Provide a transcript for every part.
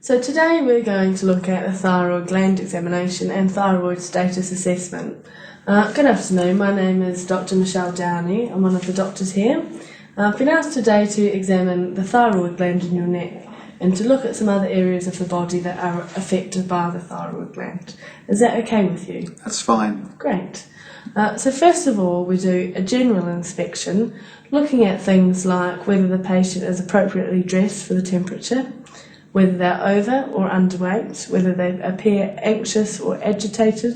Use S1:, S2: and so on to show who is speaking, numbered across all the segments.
S1: So today we're going to look at the thyroid gland examination and thyroid status assessment. Good afternoon, my name is Dr. Michelle Downey. I'm one of the doctors here. I've been asked today to examine the thyroid gland in your neck and to look at some other areas of the body that are affected by the thyroid gland. Is that okay with you?
S2: That's fine.
S1: Great. So first of all, we do a general inspection, looking at things like whether the patient is appropriately dressed for the temperature, whether they're over or underweight, whether they appear anxious or agitated.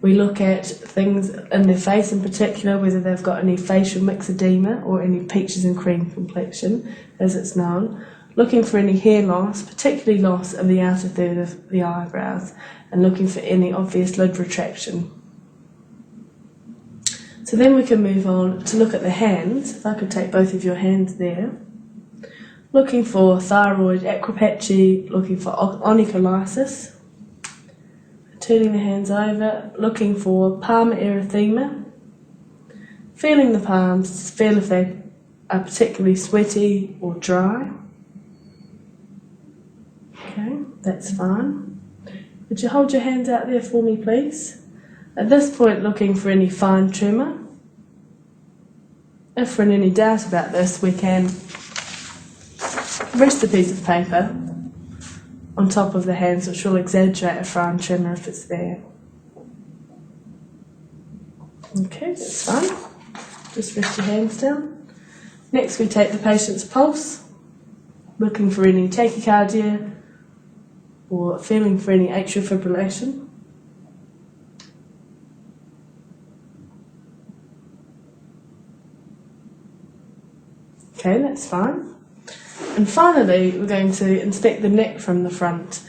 S1: We look at things in their face in particular, whether they've got any facial myxedema or any peaches and cream complexion, as it's known. Looking for any hair loss, particularly loss of the outer third of the eyebrows, and looking for any obvious lid retraction. So then we can move on to look at the hands. If I could take both of your hands there. Looking for thyroid acropatchy, looking for onycholysis. Turning the hands over, looking for palmar erythema. Feeling the palms, feel if they are particularly sweaty or dry. Okay, that's fine. Would you hold your hands out there for me, please? At this point, looking for any fine tremor. If we're in any doubt about this, we can rest a piece of paper on top of the hands, which will exaggerate a fine tremor if it's there. Okay, that's fine. Just rest your hands down. Next, we take the patient's pulse, looking for any tachycardia or feeling for any atrial fibrillation. Okay, that's fine. And finally, we're going to inspect the neck from the front,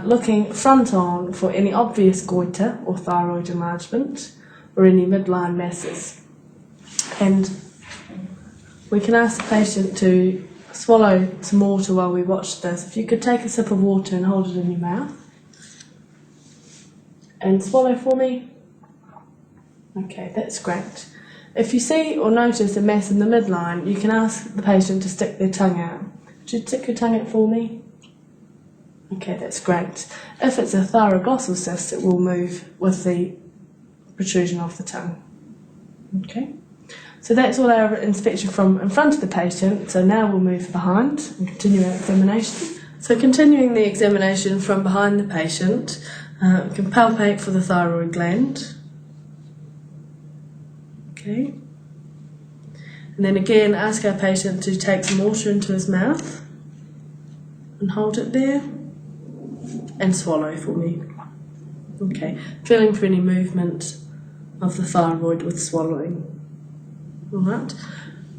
S1: looking front on for any obvious goiter or thyroid enlargement or any midline masses. And we can ask the patient to swallow some water while we watch this. If you could take a sip of water and hold it in your mouth. And swallow for me. Okay, that's great. If you see or notice a mass in the midline, you can ask the patient to stick their tongue out. Would you stick your tongue out for me? Okay, that's great. If it's a thyroglossal cyst, it will move with the protrusion of the tongue. Okay, so that's all our inspection from in front of the patient. So now we'll move behind and continue our examination. So continuing the examination from behind the patient, we can palpate for the thyroid gland. Okay. And then again, ask our patient to take some water into his mouth and hold it there and swallow for me. Okay, feeling for any movement of the thyroid with swallowing. Alright.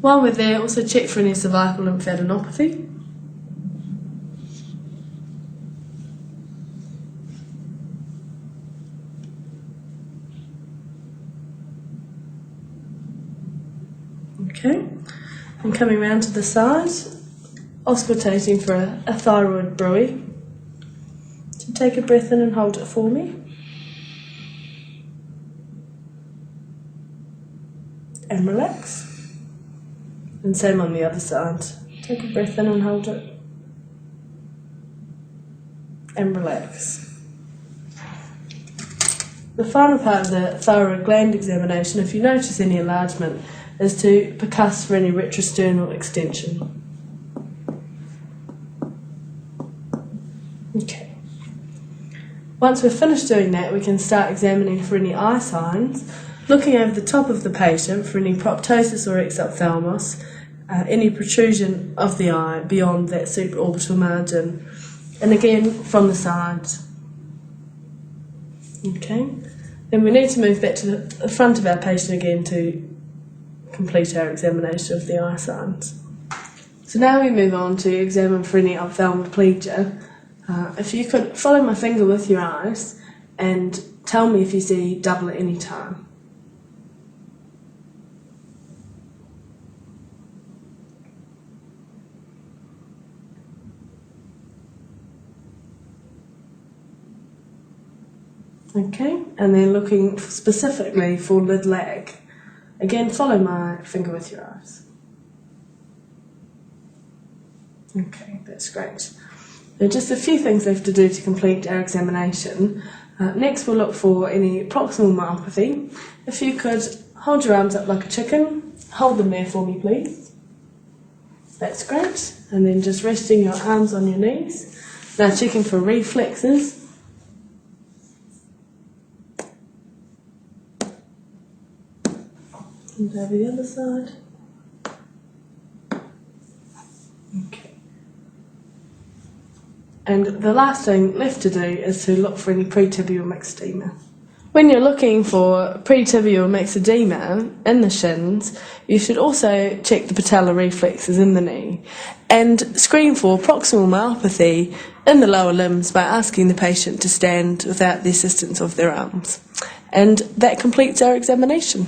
S1: While we're there, also check for any cervical lymphadenopathy. Okay, and coming round to the side, auscultating for a thyroid bruit. So take a breath in and hold it for me. And relax. And same on the other side. Take a breath in and hold it. And relax. The final part of the thyroid gland examination, if you notice any enlargement, is to percuss for any retrosternal extension. Okay. Once we're finished doing that, we can start examining for any eye signs, looking over the top of the patient for any proptosis or exophthalmos, any protrusion of the eye beyond that supraorbital margin, and again from the sides. Okay. Then we need to move back to the front of our patient again to complete our examination of the eye signs. So now we move on to examine for any ophthalmoplegia. If you could follow my finger with your eyes and tell me if you see double at any time. Okay, and then looking specifically for lid lag. Again, follow my finger with your eyes. Okay, that's great. There are just a few things left to do to complete our examination. Next we'll look for any proximal myopathy. If you could hold your arms up like a chicken, hold them there for me please. That's great. And then just resting your arms on your knees. Now checking for reflexes. And over the other side. Okay. And the last thing left to do is to look for any pretibial mixed edema. When you're looking for pretibial mixed edema in the shins, you should also check the patellar reflexes in the knee and screen for proximal myopathy in the lower limbs by asking the patient to stand without the assistance of their arms. And that completes our examination.